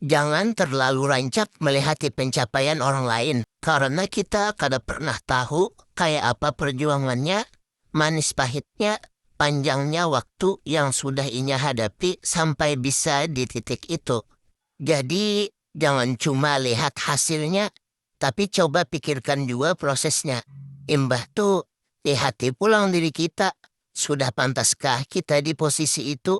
Jangan terlalu rancak melihat pencapaian orang lain, karena kita kada pernah tahu kayak apa perjuangannya, manis pahitnya, panjangnya waktu yang sudah inya hadapi sampai bisa di titik itu. Jadi, jangan cuma lihat hasilnya, tapi coba pikirkan juga prosesnya. Imbah tuh, hati pulang diri kita. Sudah pantaskah kita di posisi itu?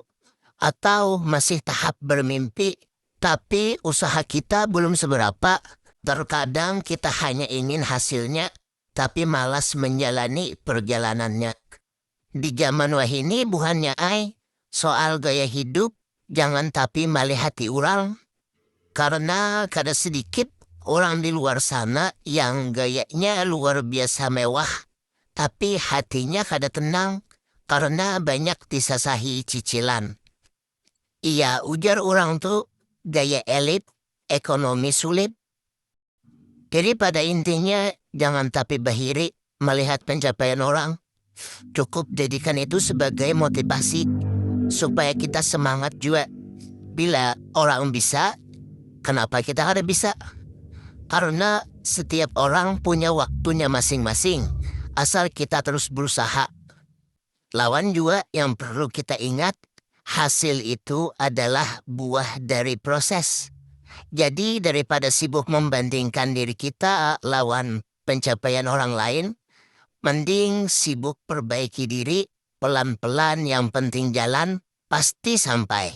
Atau masih tahap bermimpi, tapi usaha kita belum seberapa? Terkadang kita hanya ingin hasilnya, tapi malas menjalani perjalanannya. Di zaman wah ini bukannya soal gaya hidup, jangan tapi malih hati orang. Karena kada sedikit orang di luar sana yang gayanya luar biasa mewah, tapi hatinya kada tenang karena banyak disasahi cicilan. Iya, ujar orang tuh gaya elit, ekonomi sulit. Jadi pada intinya jangan tapi bahiri melihat pencapaian orang. Cukup jadikan itu sebagai motivasi supaya kita semangat juga. Bila orang bisa, kenapa kita kada bisa? Karena setiap orang punya waktunya masing-masing. Asal kita terus berusaha. Lawan juga yang perlu kita ingat, hasil itu adalah buah dari proses. Jadi daripada sibuk membandingkan diri kita lawan pencapaian orang lain, mending sibuk perbaiki diri, pelan-pelan yang penting jalan, pasti sampai.